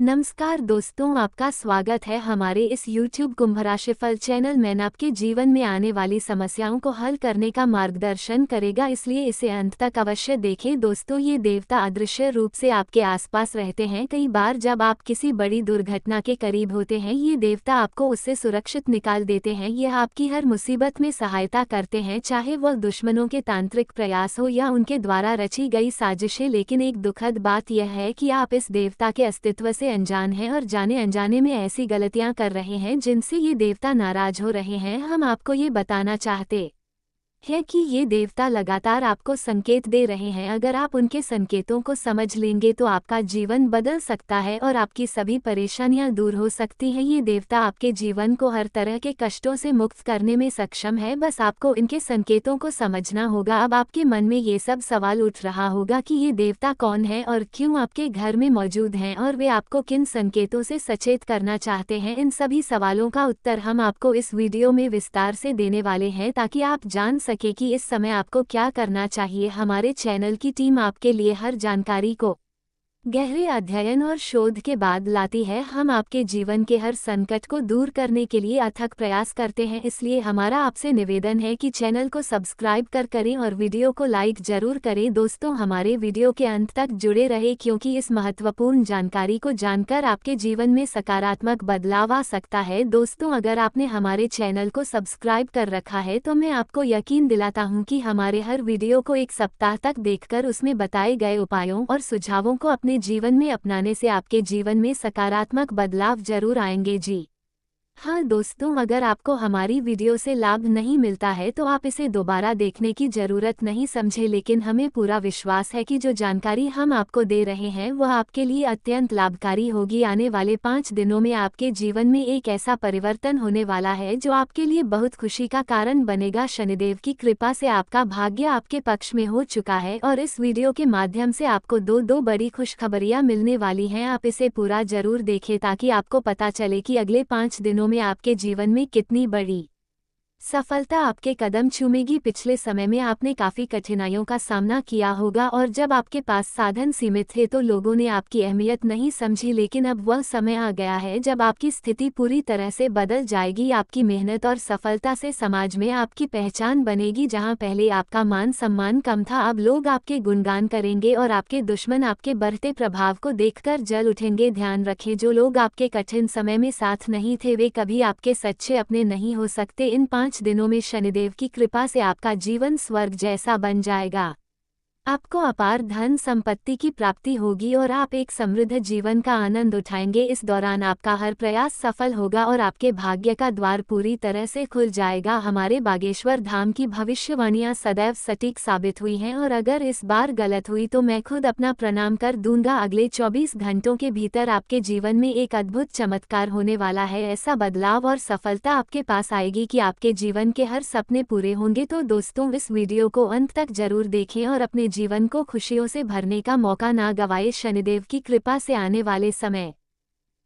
नमस्कार दोस्तों, आपका स्वागत है हमारे इस YouTube कुंभ राशिफल चैनल में। आपके जीवन में आने वाली समस्याओं को हल करने का मार्गदर्शन करेगा, इसलिए इसे अंत तक अवश्य देखें। दोस्तों, ये देवता अदृश्य रूप से आपके आसपास रहते हैं। कई बार जब आप किसी बड़ी दुर्घटना के करीब होते हैं, ये देवता आपको उससे सुरक्षित निकाल देते हैं। यह आपकी हर मुसीबत में सहायता करते हैं, चाहे वह दुश्मनों के तांत्रिक प्रयास हो या उनके द्वारा रची गई साजिशें। लेकिन एक दुखद बात यह है कि आप इस देवता के अस्तित्व से अनजान हैं और जाने अनजाने में ऐसी गलतियां कर रहे हैं जिनसे ये देवता नाराज हो रहे हैं। हम आपको ये बताना चाहते है कि ये देवता लगातार आपको संकेत दे रहे हैं। अगर आप उनके संकेतों को समझ लेंगे तो आपका जीवन बदल सकता है और आपकी सभी परेशानियां दूर हो सकती हैं। ये देवता आपके जीवन को हर तरह के कष्टों से मुक्त करने में सक्षम है, बस आपको इनके संकेतों को समझना होगा। अब आपके मन में ये सब सवाल उठ रहा होगा कि ये देवता कौन है और क्यों आपके घर में मौजूद हैं और वे आपको किन संकेतों से सचेत करना चाहते हैं। इन सभी सवालों का उत्तर हम आपको इस वीडियो में विस्तार से देने वाले हैं, ताकि आप जान सके कि इस समय आपको क्या करना चाहिए। हमारे चैनल की टीम आपके लिए हर जानकारी को गहरे अध्ययन और शोध के बाद लाती है। हम आपके जीवन के हर संकट को दूर करने के लिए अथक प्रयास करते हैं, इसलिए हमारा आपसे निवेदन है कि चैनल को सब्सक्राइब करें और वीडियो को लाइक जरूर करें। दोस्तों, हमारे वीडियो के अंत तक जुड़े रहे, क्योंकि इस महत्वपूर्ण जानकारी को जानकर आपके जीवन में सकारात्मक बदलाव आ सकता है। दोस्तों, अगर आपने हमारे चैनल को सब्सक्राइब कर रखा है तो मैं आपको यकीन दिलाता हूं कि हमारे हर वीडियो को एक सप्ताह तक देखकर उसमें बताए गए उपायों और सुझावों को अपने जीवन में अपनाने से आपके जीवन में सकारात्मक बदलाव जरूर आएंगे। जी हाँ दोस्तों, अगर आपको हमारी वीडियो से लाभ नहीं मिलता है तो आप इसे दोबारा देखने की जरूरत नहीं समझे, लेकिन हमें पूरा विश्वास है कि जो जानकारी हम आपको दे रहे हैं वह आपके लिए अत्यंत लाभकारी होगी। आने वाले 5 दिनों में आपके जीवन में एक ऐसा परिवर्तन होने वाला है जो आपके लिए बहुत खुशी का कारण बनेगा। शनिदेव की कृपा से आपका भाग्य आपके पक्ष में हो चुका है और इस वीडियो के माध्यम से आपको दो बड़ी खुशखबरियां मिलने वाली हैं। आप इसे पूरा जरूर देखें ताकि आपको पता चले कि अगले 5 दिनों में आपके जीवन में कितनी बड़ी सफलता आपके कदम चूमेगी। पिछले समय में आपने काफी कठिनाइयों का सामना किया होगा और जब आपके पास साधन सीमित थे तो लोगों ने आपकी अहमियत नहीं समझी, लेकिन अब वह समय आ गया है जब आपकी स्थिति पूरी तरह से बदल जाएगी। आपकी मेहनत और सफलता से समाज में आपकी पहचान बनेगी। जहां पहले आपका मान सम्मान कम था, अब लोग आपके गुणगान करेंगे और आपके दुश्मन आपके बढ़ते प्रभाव को देखकर जल उठेंगे। ध्यान रखें, जो लोग आपके कठिन समय में साथ नहीं थे वे कभी आपके सच्चे अपने नहीं हो सकते। इन 5 दिनों में शनिदेव की कृपा से आपका जीवन स्वर्ग जैसा बन जाएगा। आपको अपार धन संपत्ति की प्राप्ति होगी और आप एक समृद्ध जीवन का आनंद उठाएंगे। इस दौरान आपका हर प्रयास सफल होगा और आपके भाग्य का द्वार पूरी तरह से खुल जाएगा। हमारे बागेश्वर धाम की भविष्यवाणियां सदैव सटीक साबित हुई हैं और अगर इस बार गलत हुई तो मैं खुद अपना प्रणाम कर दूंगा। अगले 24 घंटों के भीतर आपके जीवन में एक अद्भुत चमत्कार होने वाला है। ऐसा बदलाव और सफलता आपके पास आएगी कि आपके जीवन के हर सपने पूरे होंगे। तो दोस्तों, इस वीडियो को अंत तक जरूर देखें और अपने जीवन को खुशियों से भरने का मौका ना गवाएं। शनिदेव की कृपा से आने वाले समय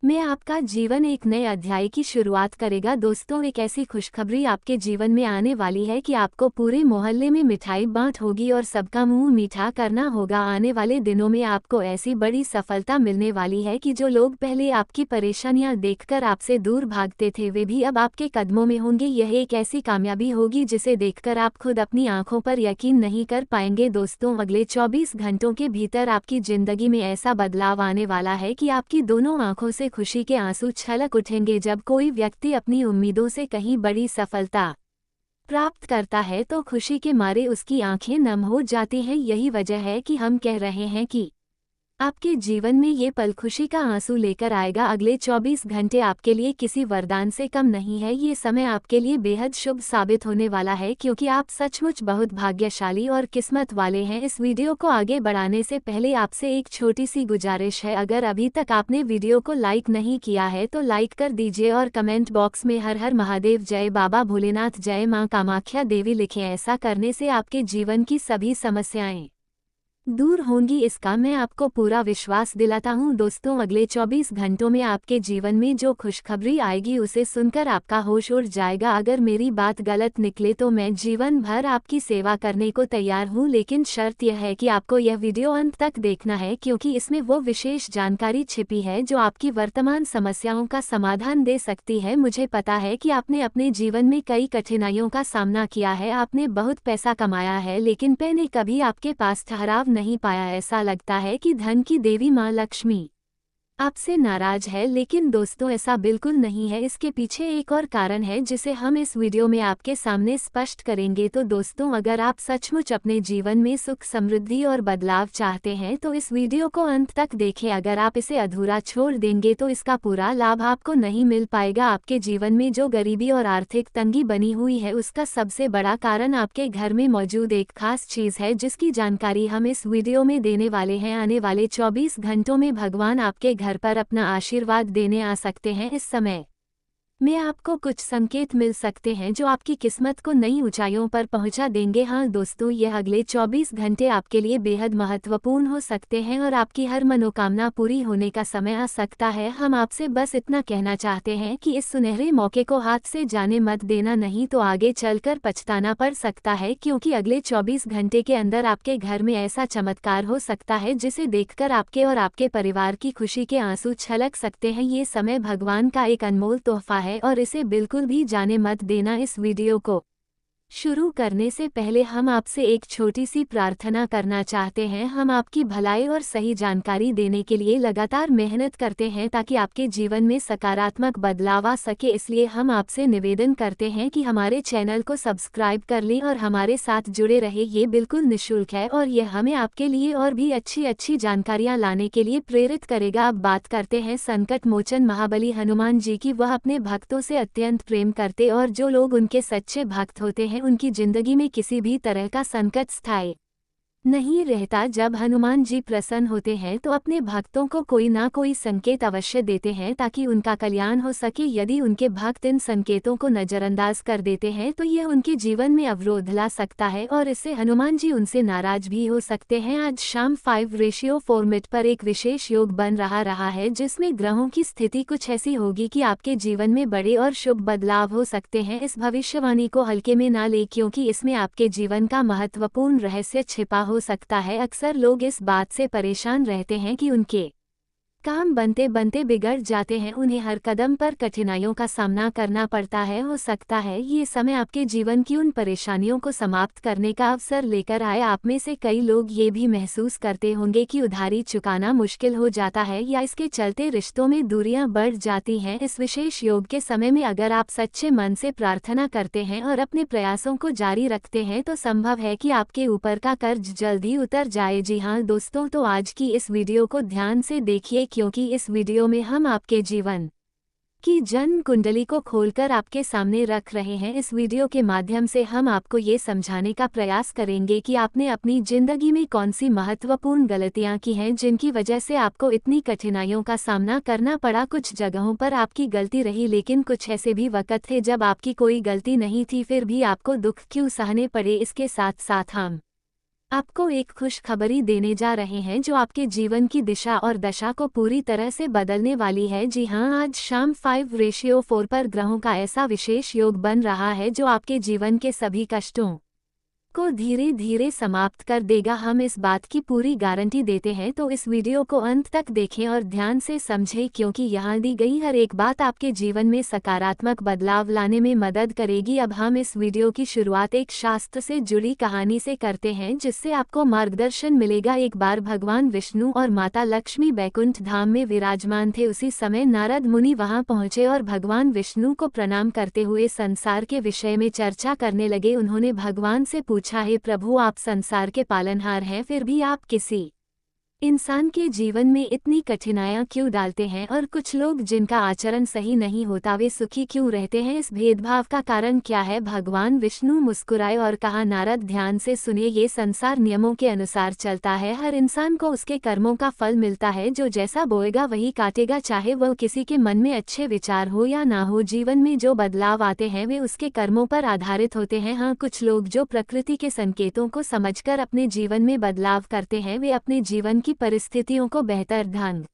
में आपका जीवन एक नए अध्याय की शुरुआत करेगा। दोस्तों, एक ऐसी खुशखबरी आपके जीवन में आने वाली है कि आपको पूरे मोहल्ले में मिठाई बांट होगी और सबका मुंह मीठा करना होगा। आने वाले दिनों में आपको ऐसी बड़ी सफलता मिलने वाली है कि जो लोग पहले आपकी परेशानियां देखकर आपसे दूर भागते थे वे भी अब आपके कदमों में होंगे। यह एक ऐसी कामयाबी होगी जिसे देखकर आप खुद अपनी आंखों पर यकीन नहीं कर पाएंगे। दोस्तों, अगले 24 घंटों के भीतर आपकी जिंदगी में ऐसा बदलाव आने वाला है कि आपकी दोनों आंखों से खुशी के आंसू छलक उठेंगे। जब कोई व्यक्ति अपनी उम्मीदों से कहीं बड़ी सफलता प्राप्त करता है तो खुशी के मारे उसकी आंखें नम हो जाती हैं। यही वजह है कि हम कह रहे हैं कि आपके जीवन में ये पल खुशी का आंसू लेकर आएगा। अगले 24 घंटे आपके लिए किसी वरदान से कम नहीं है। ये समय आपके लिए बेहद शुभ साबित होने वाला है, क्योंकि आप सचमुच बहुत भाग्यशाली और किस्मत वाले हैं। इस वीडियो को आगे बढ़ाने से पहले आपसे एक छोटी सी गुजारिश है, अगर अभी तक आपने वीडियो को लाइक नहीं किया है तो लाइक कर दीजिए और कमेंट बॉक्स में हर हर महादेव, जय बाबा भोलेनाथ, जय मां कामाख्या देवी लिखें। ऐसा करने से आपके जीवन की सभी समस्याएं दूर होंगी, इसका मैं आपको पूरा विश्वास दिलाता हूं। दोस्तों, अगले 24 घंटों में आपके जीवन में जो खुशखबरी आएगी उसे सुनकर आपका होश उड़ जाएगा। अगर मेरी बात गलत निकले तो मैं जीवन भर आपकी सेवा करने को तैयार हूं, लेकिन शर्त यह है कि आपको यह वीडियो अंत तक देखना है, क्योंकि इसमें वो विशेष जानकारी छिपी है जो आपकी वर्तमान समस्याओं का समाधान दे सकती है। मुझे पता है कि आपने अपने जीवन में कई कठिनाइयों का सामना किया है, आपने बहुत पैसा कमाया है, लेकिन पैने कभी आपके पास ठहराव नहीं पाया। ऐसा लगता है कि धन की देवी माँ लक्ष्मी आपसे नाराज है, लेकिन दोस्तों ऐसा बिल्कुल नहीं है। इसके पीछे एक और कारण है जिसे हम इस वीडियो में आपके सामने स्पष्ट करेंगे। तो दोस्तों, अगर आप सचमुच अपने जीवन में सुख, समृद्धि और बदलाव चाहते हैं तो इस वीडियो को अंत तक देखें। अगर आप इसे अधूरा छोड़ देंगे तो इसका पूरा लाभ आपको नहीं मिल पाएगा। आपके जीवन में जो गरीबी और आर्थिक तंगी बनी हुई है उसका सबसे बड़ा कारण आपके घर में मौजूद एक खास चीज है, जिसकी जानकारी हम इस वीडियो में देने वाले हैं। आने वाले 24 घंटों में भगवान आपके घर पर अपना आशीर्वाद देने आ सकते हैं। इस समय में आपको कुछ संकेत मिल सकते हैं जो आपकी किस्मत को नई ऊंचाइयों पर पहुंचा देंगे। हाँ दोस्तों, यह अगले 24 घंटे आपके लिए बेहद महत्वपूर्ण हो सकते हैं और आपकी हर मनोकामना पूरी होने का समय आ सकता है। हम आपसे बस इतना कहना चाहते हैं कि इस सुनहरे मौके को हाथ से जाने मत देना, नहीं तो आगे चलकर पछताना पड़ सकता है, क्योंकि अगले 24 घंटे के अंदर आपके घर में ऐसा चमत्कार हो सकता है जिसे देखकर आपके और आपके परिवार की खुशी के आंसू छलक सकते हैं। ये समय भगवान का एक अनमोल तोहफा है और इसे बिल्कुल भी जाने मत देना। इस वीडियो को शुरू करने से पहले हम आपसे एक छोटी सी प्रार्थना करना चाहते हैं। हम आपकी भलाई और सही जानकारी देने के लिए लगातार मेहनत करते हैं ताकि आपके जीवन में सकारात्मक बदलाव आ सके, इसलिए हम आपसे निवेदन करते हैं कि हमारे चैनल को सब्सक्राइब कर लें और हमारे साथ जुड़े रहे। ये बिल्कुल निःशुल्क है और यह हमें आपके लिए और भी अच्छी जानकारियां लाने के लिए प्रेरित करेगा। अब बात करते हैं संकट मोचन महाबली हनुमान जी की। वह अपने भक्तों से अत्यंत प्रेम करते और जो लोग उनके सच्चे भक्त होते हैं उनकी जिंदगी में किसी भी तरह का संकट स्थायी नहीं रहता। जब हनुमान जी प्रसन्न होते हैं तो अपने भक्तों को कोई ना कोई संकेत अवश्य देते हैं ताकि उनका कल्याण हो सके। यदि उनके भक्त इन संकेतों को नजरअंदाज कर देते हैं तो यह उनके जीवन में अवरोध ला सकता है और इससे हनुमान जी उनसे नाराज भी हो सकते हैं। आज शाम 5:4 फॉर्मेट पर एक विशेष योग बन रहा है जिसमें ग्रहों की स्थिति कुछ ऐसी होगी कि आपके जीवन में बड़े और शुभ बदलाव हो सकते हैं। इस भविष्यवाणी को हल्के में ना ले, क्योंकि इसमें आपके जीवन का महत्वपूर्ण रहस्य छिपा हो सकता है। अक्सर लोग इस बात से परेशान रहते हैं कि उनके काम बनते बनते बिगड़ जाते हैं, उन्हें हर कदम पर कठिनाइयों का सामना करना पड़ता है। हो सकता है ये समय आपके जीवन की उन परेशानियों को समाप्त करने का अवसर लेकर आए। आप में से कई लोग ये भी महसूस करते होंगे कि उधारी चुकाना मुश्किल हो जाता है या इसके चलते रिश्तों में दूरियां बढ़ जाती हैं। इस विशेष योग के समय में अगर आप सच्चे मन से प्रार्थना करते हैं और अपने प्रयासों को जारी रखते हैं तो संभव है कि आपके ऊपर का कर्ज जल्द ही उतर जाए। जी हाँ दोस्तों, तो आज की इस वीडियो को ध्यान से देखिए, क्योंकि इस वीडियो में हम आपके जीवन की जन्म कुंडली को खोलकर आपके सामने रख रहे हैं। इस वीडियो के माध्यम से हम आपको ये समझाने का प्रयास करेंगे कि आपने अपनी जिंदगी में कौन सी महत्वपूर्ण गलतियां की हैं जिनकी वजह से आपको इतनी कठिनाइयों का सामना करना पड़ा। कुछ जगहों पर आपकी गलती रही, लेकिन कुछ ऐसे भी वक्त थे जब आपकी कोई गलती नहीं थी, फिर भी आपको दुख क्यों सहने पड़े। इसके साथ साथ हम आपको एक खुशखबरी देने जा रहे हैं जो आपके जीवन की दिशा और दशा को पूरी तरह से बदलने वाली है। जी हाँ, आज शाम 5:4 पर ग्रहों का ऐसा विशेष योग बन रहा है जो आपके जीवन के सभी कष्टों को धीरे धीरे समाप्त कर देगा। हम इस बात की पूरी गारंटी देते हैं, तो इस वीडियो को अंत तक देखें और ध्यान से समझें, क्योंकि यहाँ दी गई हर एक बात आपके जीवन में सकारात्मक बदलाव लाने में मदद करेगी। अब हम इस वीडियो की शुरुआत एक शास्त्र से जुड़ी कहानी से करते हैं जिससे आपको मार्गदर्शन मिलेगा। एक बार भगवान विष्णु और माता लक्ष्मी बैकुंठ धाम में विराजमान थे। उसी समय नारद मुनि वहां पहुंचे और भगवान विष्णु को प्रणाम करते हुए संसार के विषय में चर्चा करने लगे। उन्होंने भगवान से पूछा, हे प्रभु, आप संसार के पालनहार हैं, फिर भी आप किसी इंसान के जीवन में इतनी कठिनाइयाँ क्यों डालते हैं और कुछ लोग जिनका आचरण सही नहीं होता वे सुखी क्यों रहते हैं? इस भेदभाव का कारण क्या है? भगवान विष्णु मुस्कुराए और कहा, नारद ध्यान से सुनिए, ये संसार नियमों के अनुसार चलता है। हर इंसान को उसके कर्मों का फल मिलता है। जो जैसा बोएगा वही काटेगा, चाहे वह किसी के मन में अच्छे विचार हो या ना हो। जीवन में जो बदलाव आते हैं वे उसके कर्मों पर आधारित होते हैं। हाँ, कुछ लोग जो प्रकृति के संकेतों को समझकर अपने जीवन में बदलाव करते हैं वे अपने जीवन की परिस्थितियों को बेहतर ढंग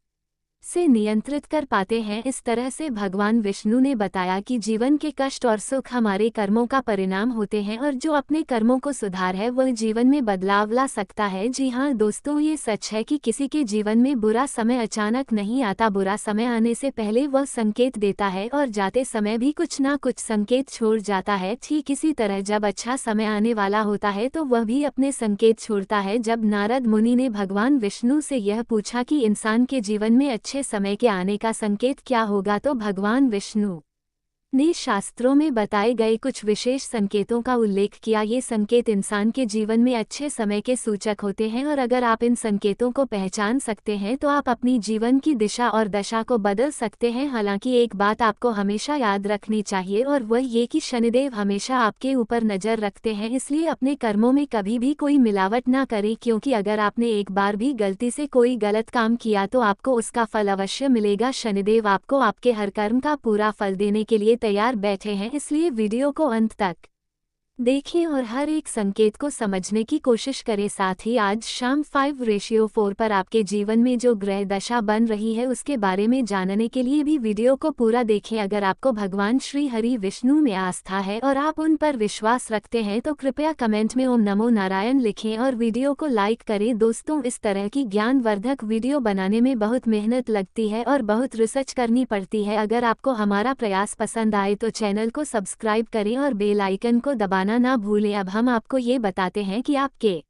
से नियंत्रित कर पाते हैं। इस तरह से भगवान विष्णु ने बताया कि जीवन के कष्ट और सुख हमारे कर्मों का परिणाम होते हैं और जो अपने कर्मों को सुधार है वह जीवन में बदलाव ला सकता है। जी हाँ दोस्तों, ये सच है कि किसी के जीवन में बुरा समय अचानक नहीं आता। बुरा समय आने से पहले वह संकेत देता है और जाते समय भी कुछ ना कुछ संकेत छोड़ जाता है। ठीक इसी तरह जब अच्छा समय आने वाला होता है तो वह भी अपने संकेत छोड़ता है। जब नारद मुनि ने भगवान विष्णु से यह पूछा कि इंसान के जीवन में अच्छे समय के आने का संकेत क्या होगा, तो भगवान विष्णु ने शास्त्रों में बताए गए कुछ विशेष संकेतों का उल्लेख किया। ये संकेत इंसान के जीवन में अच्छे समय के सूचक होते हैं और अगर आप इन संकेतों को पहचान सकते हैं तो आप अपनी जीवन की दिशा और दशा को बदल सकते हैं। हालांकि एक बात आपको हमेशा याद रखनी चाहिए और वह ये कि शनिदेव हमेशा आपके ऊपर नज़र रखते हैं, इसलिए अपने कर्मों में कभी भी कोई मिलावट ना करें, क्योंकि अगर आपने एक बार भी गलती से कोई गलत काम किया तो आपको उसका फल अवश्य मिलेगा। शनिदेव आपको आपके हर कर्म का पूरा फल देने के लिए तैयार बैठे हैं, इसलिए वीडियो को अंत तक देखें और हर एक संकेत को समझने की कोशिश करें। साथ ही आज शाम 5:4 पर आपके जीवन में जो ग्रह दशा बन रही है उसके बारे में जानने के लिए भी वीडियो को पूरा देखें। अगर आपको भगवान श्री हरि विष्णु में आस्था है और आप उन पर विश्वास रखते हैं तो कृपया कमेंट में ओम नमो नारायण लिखें और वीडियो को लाइक करें। दोस्तों, इस तरह की ज्ञानवर्धक वीडियो बनाने में बहुत मेहनत लगती है और बहुत रिसर्च करनी पड़ती है। अगर आपको हमारा प्रयास पसंद आए तो चैनल को सब्सक्राइब करें और बेल आइकन को दबाना ना भूलें। अब हम आपको ये बताते हैं कि आपके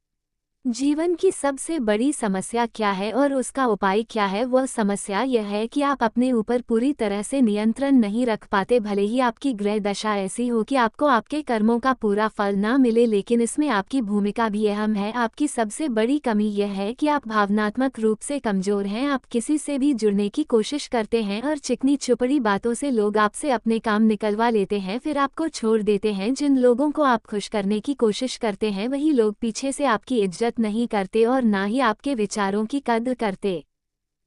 जीवन की सबसे बड़ी समस्या क्या है और उसका उपाय क्या है। वह समस्या यह है कि आप अपने ऊपर पूरी तरह से नियंत्रण नहीं रख पाते। भले ही आपकी ग्रह दशा ऐसी हो कि आपको आपके कर्मों का पूरा फल ना मिले, लेकिन इसमें आपकी भूमिका भी अहम है। आपकी सबसे बड़ी कमी यह है कि आप भावनात्मक रूप से कमजोर हैं। आप किसी से भी जुड़ने की कोशिश करते हैं और चिकनी चुपड़ी बातों से लोग आपसे अपने काम निकलवा लेते हैं, फिर आपको छोड़ देते हैं। जिन लोगों को आप खुश करने की कोशिश करते हैं वही लोग पीछे से आपकी इज्जत नहीं करते और ना ही आपके विचारों की कद्र करते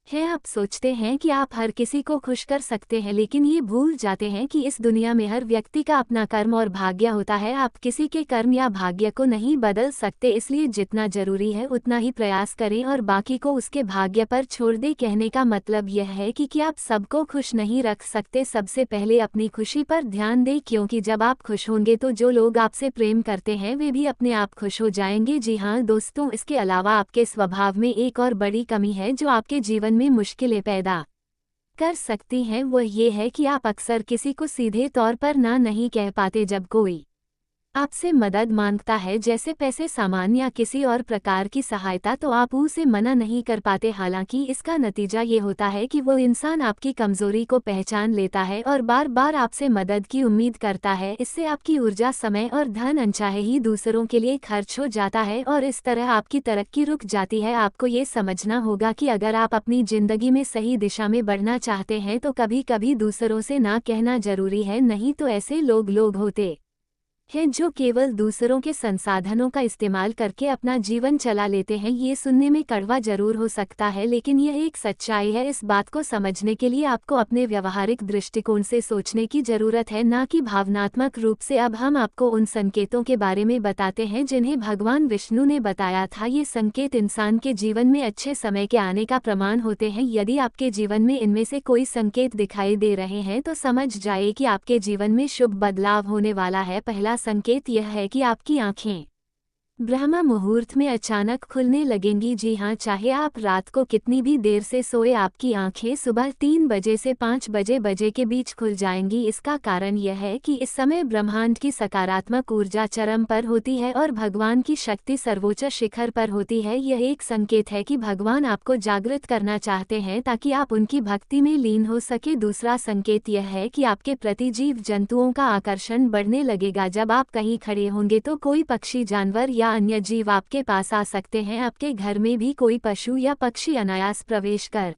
हैं। आप सोचते हैं कि आप हर किसी को खुश कर सकते हैं, लेकिन ये भूल जाते हैं कि इस दुनिया में हर व्यक्ति का अपना कर्म और भाग्य होता है। आप किसी के कर्म या भाग्य को नहीं बदल सकते, इसलिए जितना जरूरी है उतना ही प्रयास करें और बाकी को उसके भाग्य पर छोड़ दें। कहने का मतलब यह है कि आप सबको खुश नहीं रख सकते। सबसे पहले अपनी खुशी पर ध्यान दें, क्योंकि जब आप खुश होंगे तो जो लोग आपसे प्रेम करते हैं वे भी अपने आप खुश हो जाएंगे। जी हाँ दोस्तों, इसके अलावा आपके स्वभाव में एक और बड़ी कमी है जो आपके जीवन में मुश्किलें पैदा कर सकती हैं। वह ये है कि आप अक्सर किसी को सीधे तौर पर ना नहीं कह पाते। जब कोई आपसे मदद मांगता है, जैसे पैसे, सामान या किसी और प्रकार की सहायता, तो आप उसे मना नहीं कर पाते। हालांकि इसका नतीजा ये होता है कि वो इंसान आपकी कमजोरी को पहचान लेता है और बार बार आपसे मदद की उम्मीद करता है। इससे आपकी ऊर्जा, समय और धन अनचाहे ही दूसरों के लिए खर्च हो जाता है और इस तरह आपकी तरक्की रुक जाती है। आपको ये समझना होगा कि अगर आप अपनी जिंदगी में सही दिशा में बढ़ना चाहते हैं तो कभी कभी दूसरों से ना कहना जरूरी है। नहीं तो ऐसे लोग होते हैं जो केवल दूसरों के संसाधनों का इस्तेमाल करके अपना जीवन चला लेते हैं। ये सुनने में कड़वा जरूर हो सकता है, लेकिन यह एक सच्चाई है। इस बात को समझने के लिए आपको अपने व्यवहारिक दृष्टिकोण से सोचने की जरूरत है, ना कि भावनात्मक रूप से। अब हम आपको उन संकेतों के बारे में बताते हैं जिन्हें भगवान विष्णु ने बताया था। ये संकेत इंसान के जीवन में अच्छे समय के आने का प्रमाण होते हैं। यदि आपके जीवन में इनमें से कोई संकेत दिखाई दे रहे हैं तो समझ जाइए कि आपके जीवन में शुभ बदलाव होने वाला है। पहला संकेत यह है कि आपकी आंखें ब्रह्म मुहूर्त में अचानक खुलने लगेंगी। जी हाँ, चाहे आप रात को कितनी भी देर से सोए, आपकी आंखें सुबह 3 बजे से 5 बजे के बीच खुल जाएंगी। इसका कारण यह है कि इस समय ब्रह्मांड की सकारात्मक ऊर्जा चरम पर होती है और भगवान की शक्ति सर्वोच्च शिखर पर होती है। यह एक संकेत है कि भगवान आपको जागृत करना चाहते हैं ताकि आप उनकी भक्ति में लीन हो सके। दूसरा संकेत यह है कि आपके प्रति जीव जंतुओं का आकर्षण बढ़ने लगेगा। जब आप कहीं खड़े होंगे तो कोई पक्षी, जानवर या या अन्य जीव आपके पास आ सकते हैं। आपके घर में भी कोई पशु या पक्षी अनायास प्रवेश कर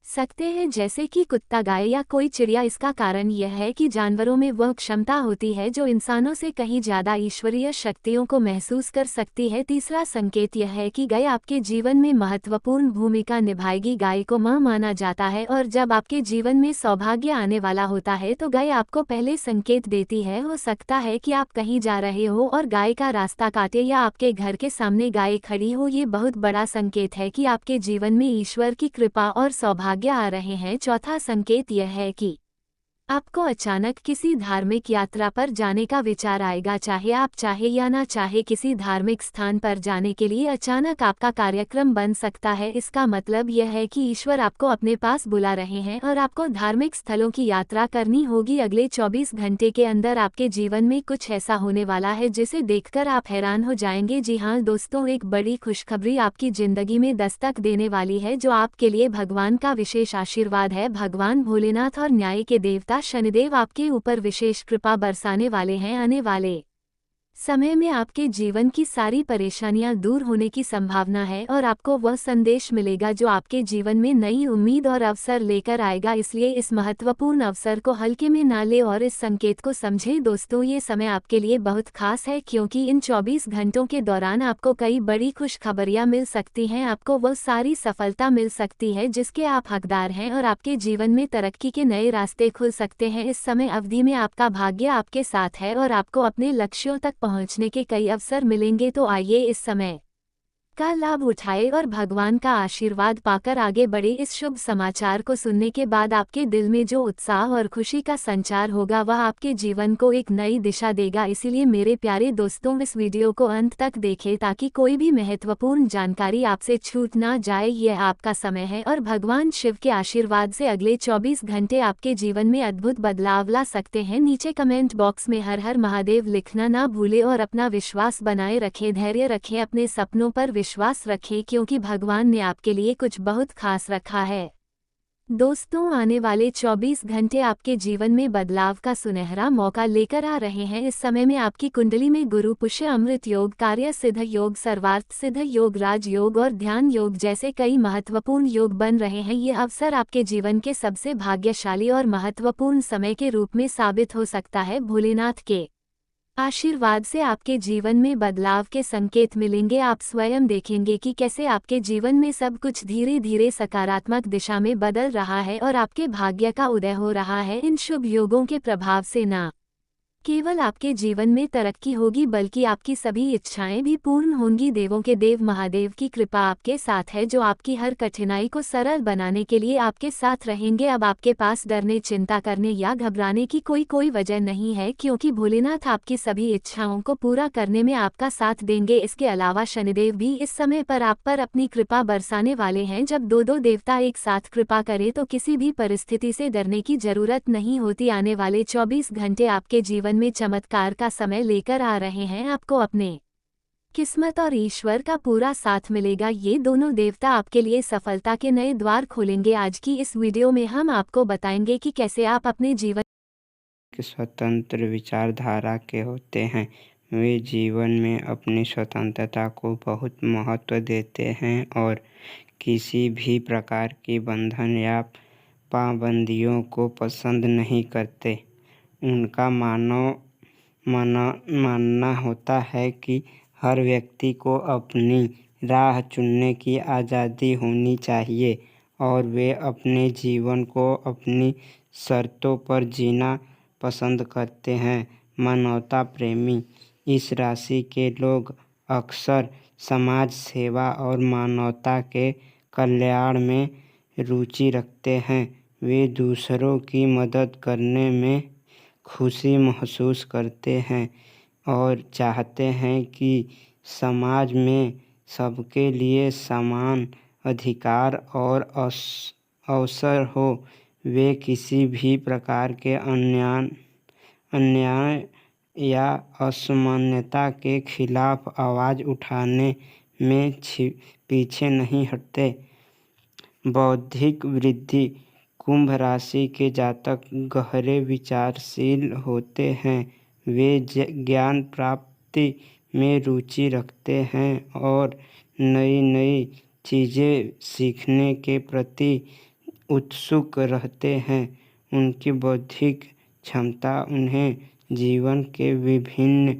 सकते हैं, जैसे कि कुत्ता, गाय या कोई चिड़िया। इसका कारण यह है कि जानवरों में वह क्षमता होती है जो इंसानों से कहीं ज्यादा ईश्वरीय शक्तियों को महसूस कर सकती है। तीसरा संकेत यह है कि गाय आपके जीवन में महत्वपूर्ण भूमिका निभाएगी। गाय को मां माना जाता है और जब आपके जीवन में सौभाग्य आने वाला होता है तो गाय आपको पहले संकेत देती है। हो सकता है कि आप कहीं जा रहे हो और गाय का रास्ता काटे या आपके घर के सामने गाय खड़ी हो। ये बहुत बड़ा संकेत है कि आपके जीवन में ईश्वर की कृपा और सौभाग्य आ रहे हैं। चौथा संकेत यह है कि आपको अचानक किसी धार्मिक यात्रा पर जाने का विचार आएगा। चाहे आप चाहे या ना चाहे, किसी धार्मिक स्थान पर जाने के लिए अचानक आपका कार्यक्रम बन सकता है। इसका मतलब यह है कि ईश्वर आपको अपने पास बुला रहे हैं और आपको धार्मिक स्थलों की यात्रा करनी होगी। अगले 24 घंटे के अंदर आपके जीवन में कुछ ऐसा होने वाला है जिसे देखकर आप हैरान हो जाएंगे। जी हाँ दोस्तों, एक बड़ी खुशखबरी आपकी जिंदगी में दस्तक देने वाली है जो आपके लिए भगवान का विशेष आशीर्वाद है। भगवान भोलेनाथ और न्याय के देवता शनिदेव आपके ऊपर विशेष कृपा बरसाने वाले हैं। आने वाले समय में आपके जीवन की सारी परेशानियां दूर होने की संभावना है और आपको वह संदेश मिलेगा जो आपके जीवन में नई उम्मीद और अवसर लेकर आएगा। इसलिए इस महत्वपूर्ण अवसर को हल्के में ना ले और इस संकेत को समझें। दोस्तों, ये समय आपके लिए बहुत खास है क्योंकि इन 24 घंटों के दौरान आपको कई बड़ी खुशखबरियां मिल सकती हैं। आपको वह सारी सफलता मिल सकती है जिसके आप हकदार हैं और आपके जीवन में तरक्की के नए रास्ते खुल सकते हैं। इस समय अवधि में आपका भाग्य आपके साथ है और आपको अपने लक्ष्यों तक पहुंचने के कई अवसर मिलेंगे। तो आइए इस समय का लाभ उठाए और भगवान का आशीर्वाद पाकर आगे बढ़े। इस शुभ समाचार को सुनने के बाद आपके दिल में जो उत्साह और खुशी का संचार होगा वह आपके जीवन को एक नई दिशा देगा। इसीलिए मेरे प्यारे दोस्तों, इस वीडियो को अंत तक देखें ताकि कोई भी महत्वपूर्ण जानकारी आपसे छूट ना जाए। यह आपका समय है और भगवान शिव के आशीर्वाद से अगले 24 घंटे आपके जीवन में अद्भुत बदलाव ला सकते हैं। नीचे कमेंट बॉक्स में हर हर महादेव लिखना ना भूले और अपना विश्वास बनाए रखें, धैर्य रखें, अपने सपनों पर विश्वास रखें क्योंकि भगवान ने आपके लिए कुछ बहुत खास रखा है। दोस्तों, आने वाले 24 घंटे आपके जीवन में बदलाव का सुनहरा मौका लेकर आ रहे हैं। इस समय में आपकी कुंडली में गुरु पुष्य अमृत योग, कार्य सिद्ध योग, सर्वार्थ सिद्ध योग, राज योग और ध्यान योग जैसे कई महत्वपूर्ण योग बन रहे हैं। ये अवसर आपके जीवन के सबसे भाग्यशाली और महत्वपूर्ण समय के रूप में साबित हो सकता है। भोलेनाथ के आशीर्वाद से आपके जीवन में बदलाव के संकेत मिलेंगे। आप स्वयं देखेंगे कि कैसे आपके जीवन में सब कुछ धीरे धीरे सकारात्मक दिशा में बदल रहा है और आपके भाग्य का उदय हो रहा है। इन शुभ योगों के प्रभाव से ना केवल आपके जीवन में तरक्की होगी बल्कि आपकी सभी इच्छाएं भी पूर्ण होंगी। देवों के देव महादेव की कृपा आपके साथ है जो आपकी हर कठिनाई को सरल बनाने के लिए आपके साथ रहेंगे। अब आपके पास डरने, चिंता करने या घबराने की कोई वजह नहीं है क्योंकि भोलेनाथ आपकी सभी इच्छाओं को पूरा करने में आपका साथ देंगे। इसके अलावा शनिदेव भी इस समय पर आप पर अपनी कृपा बरसाने वाले हैं। जब दो देवता एक साथ कृपा करें तो किसी भी परिस्थिति से डरने की जरूरत नहीं होती। आने वाले 24 घंटे आपके जीवन में चमत्कार का समय लेकर आ रहे हैं। आपको अपने किस्मत और ईश्वर का पूरा साथ मिलेगा। ये दोनों देवता आपके लिए सफलता के नए द्वार खोलेंगे। आज की इस वीडियो में हम आपको बताएंगे कि कैसे आप अपने जीवन स्वतंत्र विचारधारा के होते हैं। वे जीवन में अपनी स्वतंत्रता को बहुत महत्व देते हैं और किसी भी प्रकार की बंधन या पाबंदियों को पसंद नहीं करते। उनका मानना होता है कि हर व्यक्ति को अपनी राह चुनने की आज़ादी होनी चाहिए और वे अपने जीवन को अपनी शर्तों पर जीना पसंद करते हैं। मानवता प्रेमी इस राशि के लोग अक्सर समाज सेवा और मानवता के कल्याण में रुचि रखते हैं। वे दूसरों की मदद करने में खुशी महसूस करते हैं और चाहते हैं कि समाज में सबके लिए समान अधिकार और अवसर हो। वे किसी भी प्रकार के अन्याय या असमानता के खिलाफ आवाज़ उठाने में पीछे नहीं हटते। बौद्धिक वृद्धि कुंभ राशि के जातक गहरे विचारशील होते हैं। वे ज्ञान प्राप्ति में रुचि रखते हैं और नई नई चीज़ें सीखने के प्रति उत्सुक रहते हैं। उनकी बौद्धिक क्षमता उन्हें जीवन के विभिन्न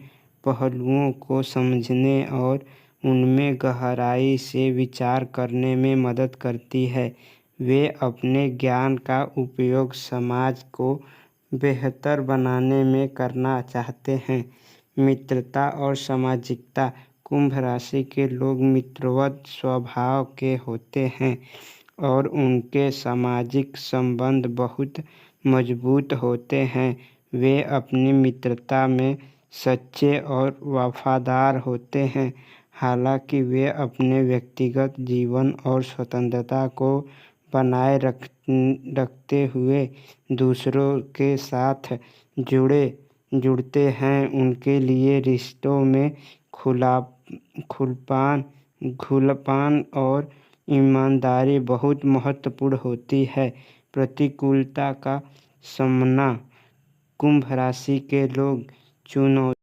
पहलुओं को समझने और उनमें गहराई से विचार करने में मदद करती है। वे अपने ज्ञान का उपयोग समाज को बेहतर बनाने में करना चाहते हैं। मित्रता और सामाजिकता। कुंभ राशि के लोग मित्रवत स्वभाव के होते हैं और उनके सामाजिक संबंध बहुत मजबूत होते हैं। वे अपनी मित्रता में सच्चे और वफादार होते हैं। हालांकि वे अपने व्यक्तिगत जीवन और स्वतंत्रता को बनाए रखते हुए दूसरों के साथ जुड़ते हैं। उनके लिए रिश्तों में खुलापन और ईमानदारी बहुत महत्वपूर्ण होती है। प्रतिकूलता का सामना। कुंभ राशि के लोग चुनौती